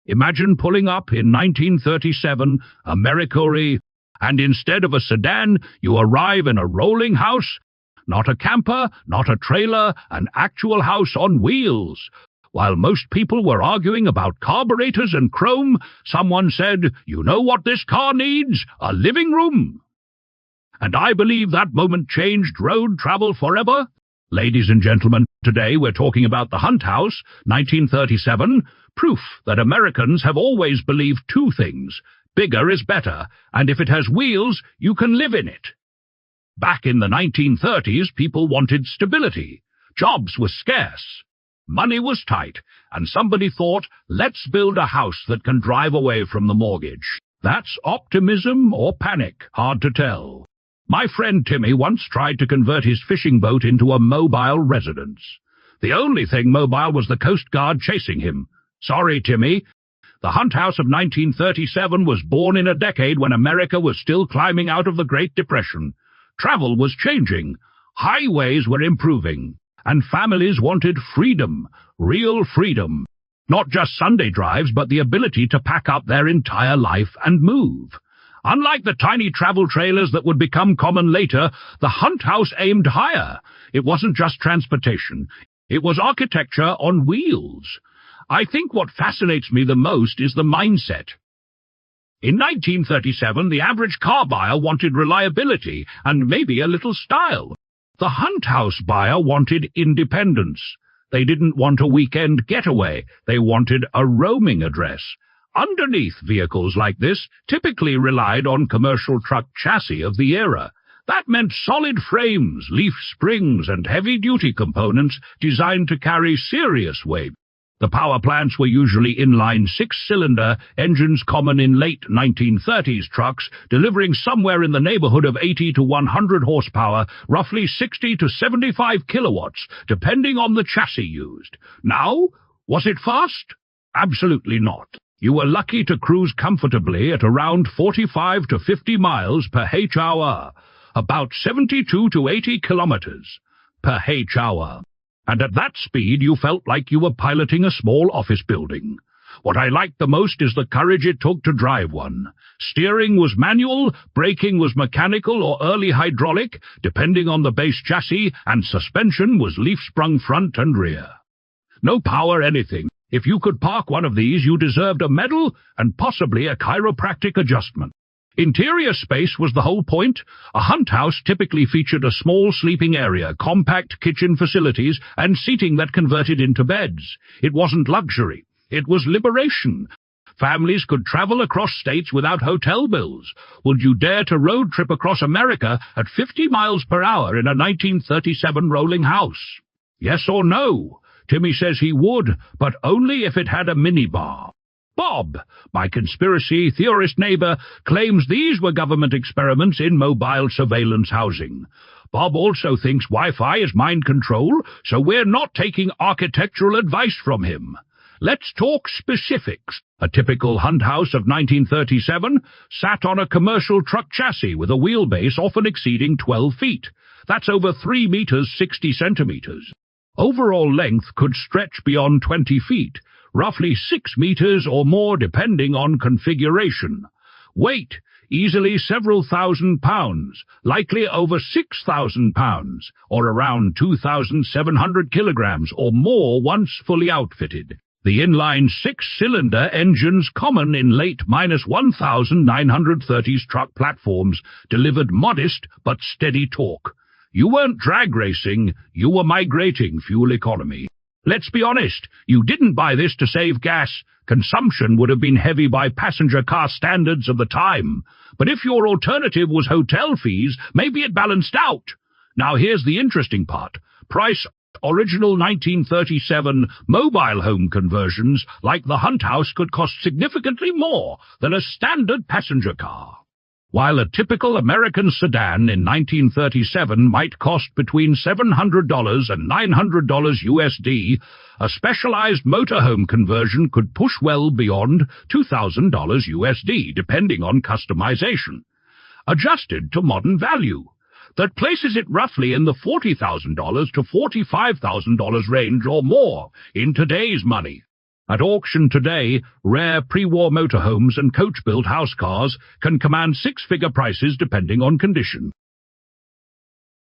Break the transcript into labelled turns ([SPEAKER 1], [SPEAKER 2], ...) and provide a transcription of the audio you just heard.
[SPEAKER 1] Imagine pulling up in 1937, America, and instead of a sedan, you arrive in a rolling house. Not a camper, not a trailer, an actual house on wheels. While most people were arguing about carburetors and chrome, someone said, "You know what this car needs? A living room." And I believe that moment changed road travel forever. Ladies and gentlemen, today we're talking about the Hunt House, 1937, proof that Americans have always believed two things: bigger is better, and if it has wheels, you can live in it. Back in the 1930s, people wanted stability. Jobs were scarce. Money was tight, and somebody thought, let's build a house that can drive away from the mortgage. That's optimism or panic, hard to tell. My friend Timmy once tried to convert his fishing boat into a mobile residence. The only thing mobile was the Coast Guard chasing him. Sorry, Timmy. The Hunt House of 1937 was born in a decade when America was still climbing out of the Great Depression. Travel was changing. Highways were improving. And families wanted freedom, real freedom. Not just Sunday drives, but the ability to pack up their entire life and move. Unlike the tiny travel trailers that would become common later, the Hunt House aimed higher. It wasn't just transportation. It was architecture on wheels. I think what fascinates me the most is the mindset. In 1937, the average car buyer wanted reliability and maybe a little style. The Hunt House buyer wanted independence. They didn't want a weekend getaway. They wanted a roaming address. Underneath vehicles like this typically relied on commercial truck chassis of the era. That meant solid frames, leaf springs, and heavy-duty components designed to carry serious weight. The power plants were usually inline six-cylinder engines common in late 1930s trucks, delivering somewhere in the neighborhood of 80 to 100 horsepower, roughly 60 to 75 kilowatts, depending on the chassis used. Now, was it fast? Absolutely not. You were lucky to cruise comfortably at around 45 to 50 miles per h-hour, about 72 to 80 kilometers per h-hour. And at that speed you felt like you were piloting a small office building. What I liked the most is the courage it took to drive one. Steering was manual, braking was mechanical or early hydraulic, depending on the base chassis, and suspension was leaf-sprung front and rear. No power anything. If you could park one of these, you deserved a medal and possibly a chiropractic adjustment. Interior space was the whole point. A Hunt House typically featured a small sleeping area, compact kitchen facilities, and seating that converted into beds. It wasn't luxury. It was liberation. Families could travel across states without hotel bills. Would you dare to road trip across America at 50 miles per hour in a 1937 rolling house? Yes or no? Timmy says he would, but only if it had a minibar. Bob, my conspiracy theorist neighbor, claims these were government experiments in mobile surveillance housing. Bob also thinks Wi-Fi is mind control, so we're not taking architectural advice from him. Let's talk specifics. A typical Hunt House of 1937 sat on a commercial truck chassis with a wheelbase often exceeding 12 feet. That's over 3 meters 60 centimeters. Overall length could stretch beyond 20 feet. Roughly 6 meters or more depending on configuration. Weight, easily several thousand pounds, likely over 6,000 pounds, or around 2,700 kilograms or more once fully outfitted. The inline six-cylinder engines common in late -1930s truck platforms delivered modest but steady torque. You weren't drag racing, you were migrating fuel economy. Let's be honest, you didn't buy this to save gas. Consumption would have been heavy by passenger car standards of the time. But if your alternative was hotel fees, maybe it balanced out. Now here's the interesting part. Price: original 1937 mobile home conversions like the Hunt House could cost significantly more than a standard passenger car. While a typical American sedan in 1937 might cost between $700 and $900 USD, a specialized motorhome conversion could push well beyond $2,000 USD, depending on customization. Adjusted to modern value, that places it roughly in the $40,000 to $45,000 range or more in today's money. At auction today, rare pre-war motorhomes and coach-built house cars can command six-figure prices depending on condition.